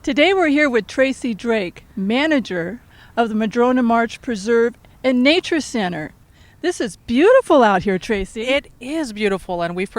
Today we're here with Tracy Drake, manager of the Madrona Marsh Preserve and Nature Center. This is beautiful out here, Tracy. It is beautiful, and we've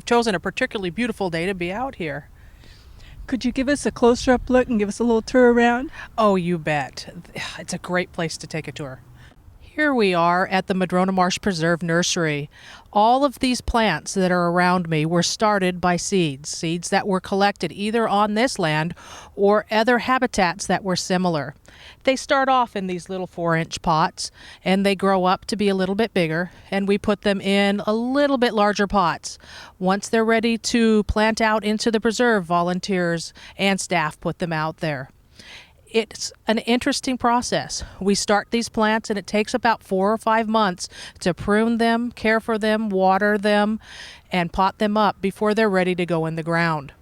chosen a particularly beautiful day to be out here. Could you give us a closer up look and give us a little tour around? Oh, you bet. It's a great place to take a tour. Here we are at the Madrona Marsh Preserve Nursery. All of these plants that are around me were started by seeds that were collected either on this land or other habitats that were similar. They start off in these little 4-inch pots and they grow up to be a little bit bigger, and we put them in a little bit larger pots. Once they're ready to plant out into the preserve, volunteers and staff put them out there. It's an interesting process. We start these plants and it takes about 4 or 5 months to prune them, care for them, water them, and pot them up before they're ready to go in the ground.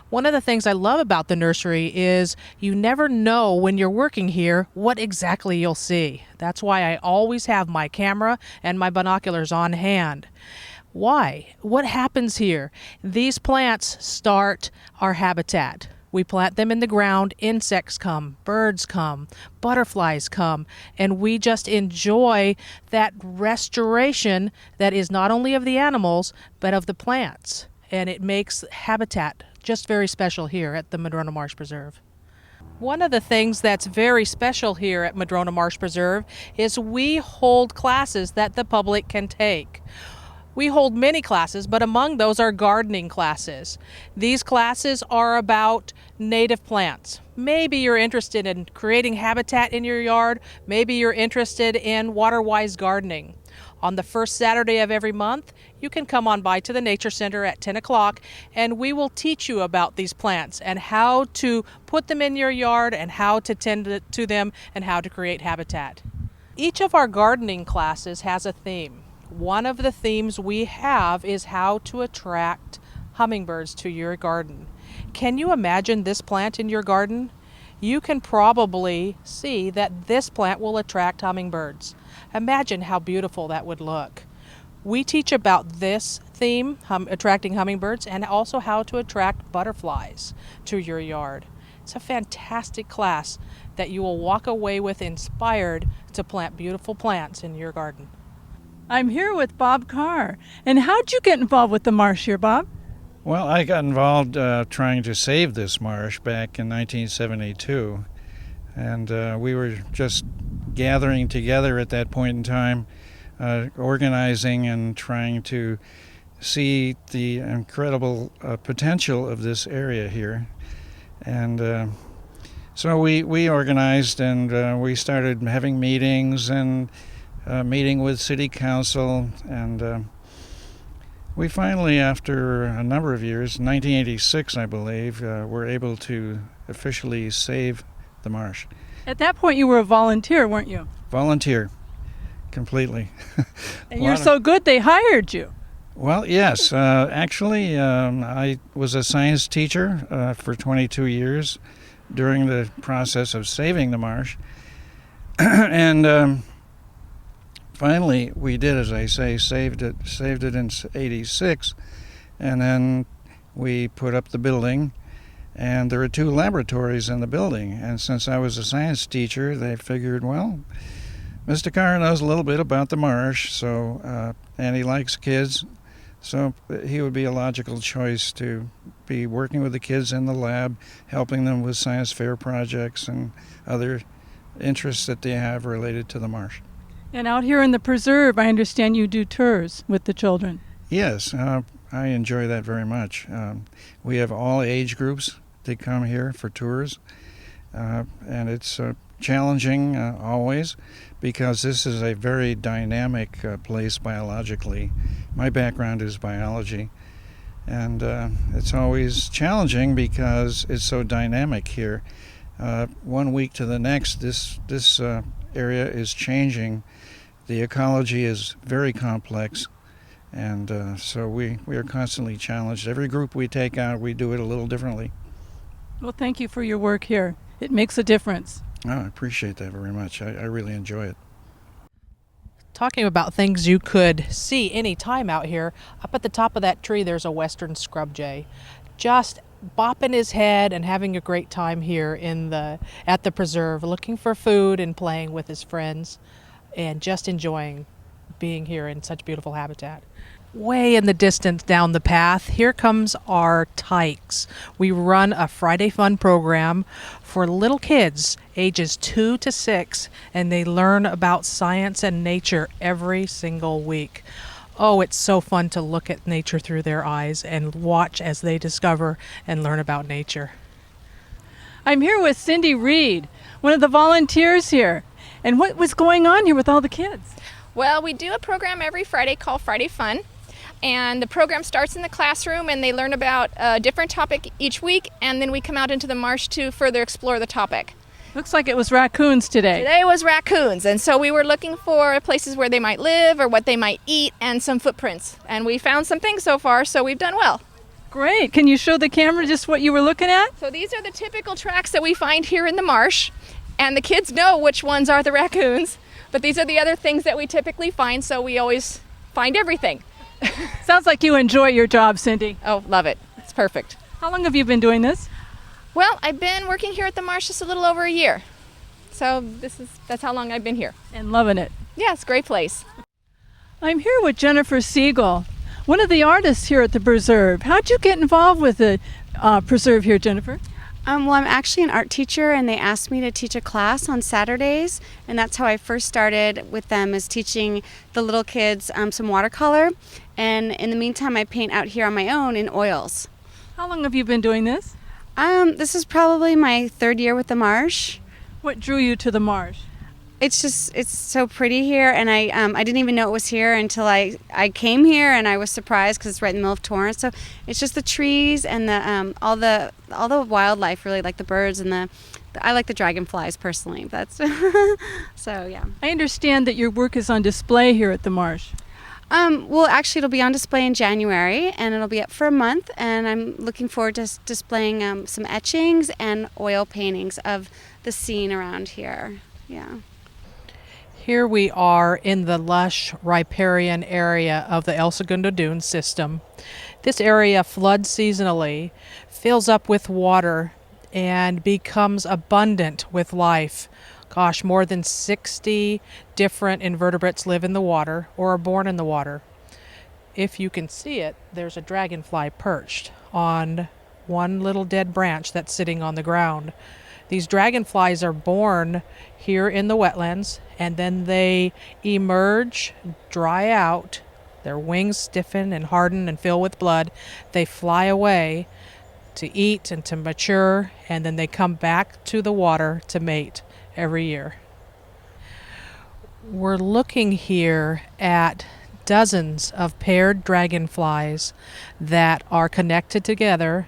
One of the things I love about the nursery is you never know when you're working here what exactly you'll see. That's why I always have my camera and my binoculars on hand. Why? What happens here? These plants start our habitat. We plant them in the ground, insects come, birds come, butterflies come, and we just enjoy that restoration that is not only of the animals, but of the plants. And it makes habitat just very special here at the Madrona Marsh Preserve. One of the things that's very special here at Madrona Marsh Preserve is we hold classes that the public can take. We hold many classes, but among those are gardening classes. These classes are about native plants. Maybe you're interested in creating habitat in your yard. Maybe you're interested in water-wise gardening. On the first Saturday of every month, you can come on by to the Nature Center at 10 o'clock, and we will teach you about these plants and how to put them in your yard and how to tend to them and how to create habitat. Each of our gardening classes has a theme. One of the themes we have is how to attract hummingbirds to your garden. Can you imagine this plant in your garden? You can probably see that this plant will attract hummingbirds. Imagine how beautiful that would look. We teach about this theme, attracting hummingbirds, and also how to attract butterflies to your yard. It's a fantastic class that you will walk away with inspired to plant beautiful plants in your garden. I'm here with Bob Carr. And how'd you get involved with the marsh here, Bob? Well, I got involved trying to save this marsh back in 1972. And we were just gathering together at that point in time, organizing and trying to see the incredible potential of this area here. And so we organized, and we started having meetings and meeting with city council, and we finally, after a number of years, 1986 I believe, were able to officially save the marsh. At that point you were a volunteer, weren't you? Volunteer, completely. And you're so good they hired you. Well, yes. Actually, I was a science teacher for 22 years during the process of saving the marsh. And finally, we did, as I say, saved it in '86, and then we put up the building, and there are 2 laboratories in the building. And since I was a science teacher, they figured, well, Mr. Carr knows a little bit about the marsh, so and he likes kids, so he would be a logical choice to be working with the kids in the lab, helping them with science fair projects and other interests that they have related to the marsh. And out here in the preserve, I understand you do tours with the children. Yes, I enjoy that very much. We have all age groups that come here for tours, and it's challenging always, because this is a very dynamic place biologically. My background is biology, and it's always challenging because it's so dynamic here. One week to the next, this area is changing. The ecology is very complex, and so we are constantly challenged. Every group we take out, we do it a little differently. Well, thank you for your work here. It makes a difference. Oh, I appreciate that very much. I really enjoy it. Talking about things you could see any time out here, up at the top of that tree there's a western scrub jay. Just bopping his head and having a great time here at the preserve, looking for food and playing with his friends and just enjoying being here in such beautiful habitat. Way in the distance down the path, here comes our Tykes. We run a Friday Fun program for little kids ages 2 to 6, and they learn about science and nature every single week. Oh, it's so fun to look at nature through their eyes and watch as they discover and learn about nature. I'm here with Cindy Reed, one of the volunteers here. And what was going on here with all the kids? Well, we do a program every Friday called Friday Fun. And the program starts in the classroom and they learn about a different topic each week, and then we come out into the marsh to further explore the topic. Looks like it was raccoons today. Today was raccoons, and so we were looking for places where they might live or what they might eat and some footprints. And we found some things so far, so we've done well. Great. Can you show the camera just what you were looking at? So these are the typical tracks that we find here in the marsh, and the kids know which ones are the raccoons, but these are the other things that we typically find, so we always find everything. Sounds like you enjoy your job, Cindy. Oh, love it. It's perfect. How long have you been doing this? Well, I've been working here at the marsh just a little over a year. So that's how long I've been here. And loving it. Yeah, it's a great place. I'm here with Jennifer Seagull, one of the artists here at the preserve. How'd you get involved with the preserve here, Jennifer? Well, I'm actually an art teacher, and they asked me to teach a class on Saturdays, and that's how I first started with them, is teaching the little kids some watercolor, and in the meantime I paint out here on my own in oils. How long have you been doing this? This is probably my 3rd year with the marsh. What drew you to the marsh? It's so pretty here, and I didn't even know it was here until I came here, and I was surprised because it's right in the middle of Torrance. So it's just the trees and the all the wildlife, really, like the birds and I like the dragonflies personally. That's so yeah. I understand that your work is on display here at the marsh. Well, actually, it'll be on display in January, and it'll be up for a month. And I'm looking forward to displaying some etchings and oil paintings of the scene around here. Yeah. Here we are in the lush riparian area of the El Segundo Dunes system. This area floods seasonally, fills up with water, and becomes abundant with life. Gosh, more than 60 different invertebrates live in the water or are born in the water. If you can see it, there's a dragonfly perched on one little dead branch that's sitting on the ground. These dragonflies are born here in the wetlands, and then they emerge, dry out, their wings stiffen and harden and fill with blood. They fly away to eat and to mature, and then they come back to the water to mate every year. We're looking here at dozens of paired dragonflies that are connected together,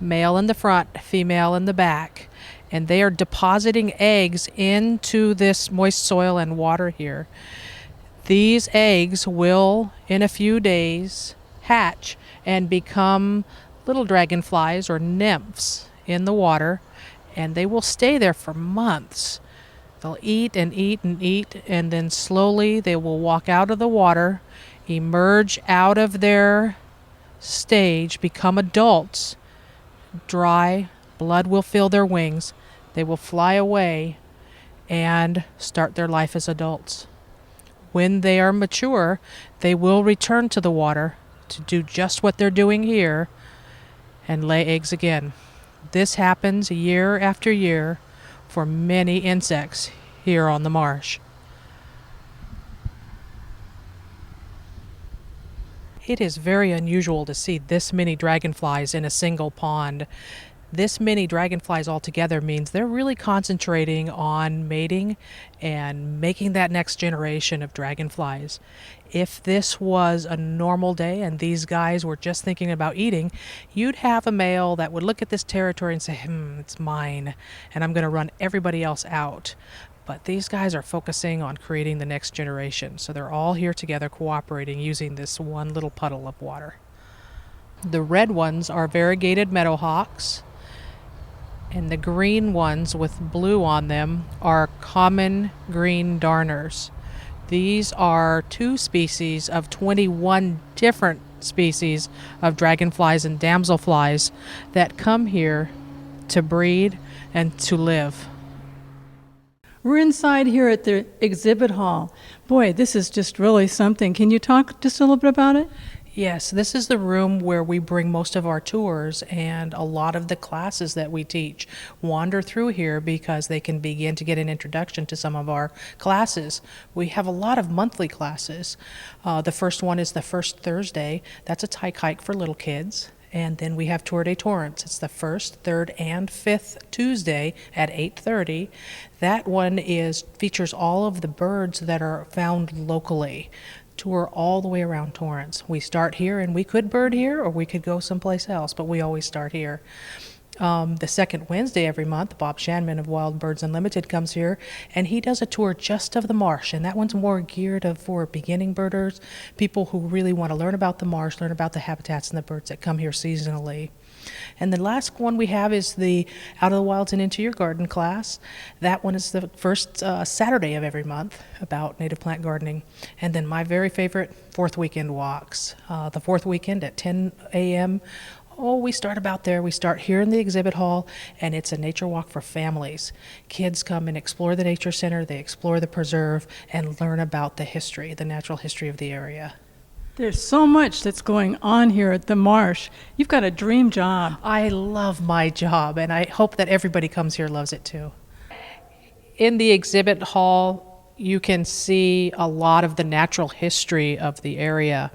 male in the front, female in the back. And they are depositing eggs into this moist soil and water here. These eggs will, in a few days, hatch and become little dragonflies or nymphs in the water, and they will stay there for months. They'll eat and eat and eat, and then slowly they will walk out of the water, emerge out of their stage, become adults, dry, blood will fill their wings. They will fly away and start their life as adults. When they are mature, they will return to the water to do just what they're doing here and lay eggs again. This happens year after year for many insects here on the marsh. It is very unusual to see this many dragonflies in a single pond. This many dragonflies altogether means they're really concentrating on mating and making that next generation of dragonflies. If this was a normal day and these guys were just thinking about eating, you'd have a male that would look at this territory and say, it's mine, and I'm going to run everybody else out. But these guys are focusing on creating the next generation, so they're all here together cooperating using this one little puddle of water. The red ones are variegated meadowhawks, and the green ones with blue on them are common green darners. These are 2 species of 21 different species of dragonflies and damselflies that come here to breed and to live. We're inside here at the exhibit hall. Boy, this is just really something. Can you talk just a little bit about it? Yes, this is the room where we bring most of our tours, and a lot of the classes that we teach wander through here because they can begin to get an introduction to some of our classes. We have a lot of monthly classes. The first one is the first Thursday. That's a tyke hike for little kids. And then we have Tour de Torrance. It's the first, third, and fifth Tuesday at 8:30. That one features all of the birds that are found locally. Tour all the way around Torrance. We start here, and we could bird here, or we could go someplace else, but we always start here. The second Wednesday every month, Bob Shanman of Wild Birds Unlimited comes here, and he does a tour just of the marsh, and that one's more geared for beginning birders, people who really want to learn about the marsh, learn about the habitats and the birds that come here seasonally. And the last one we have is the Out of the Wilds and Into Your Garden class. That one is the first Saturday of every month about native plant gardening. And then my very favorite, fourth weekend walks. The fourth weekend at 10 a.m., we start about there. We start here in the exhibit hall, and it's a nature walk for families. Kids come and explore the nature center, they explore the preserve, and learn about the history, the natural history of the area. There's so much that's going on here at the marsh. You've got a dream job. I love my job, and I hope that everybody comes here loves it too. In the exhibit hall, you can see a lot of the natural history of the area.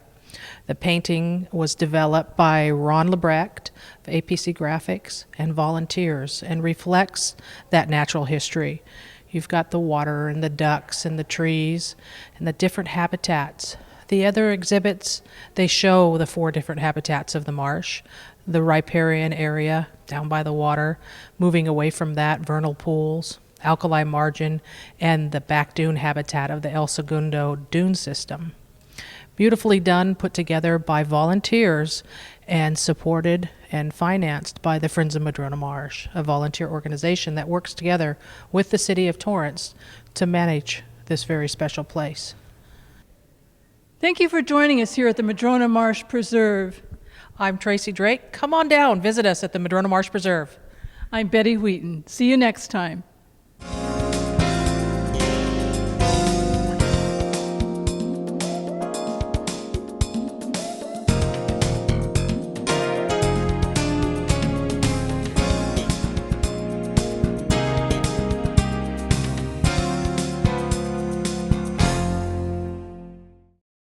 The painting was developed by Ron Lebrecht of APC Graphics and volunteers, and reflects that natural history. You've got the water and the ducks and the trees and the different habitats. The other exhibits, they show the 4 different habitats of the marsh. The riparian area down by the water, moving away from that, vernal pools, alkali margin, and the back dune habitat of the El Segundo dune system. Beautifully done, put together by volunteers, and supported and financed by the Friends of Madrona Marsh, a volunteer organization that works together with the city of Torrance to manage this very special place. Thank you for joining us here at the Madrona Marsh Preserve. I'm Tracy Drake. Come on down, visit us at the Madrona Marsh Preserve. I'm Betty Wheaton. See you next time.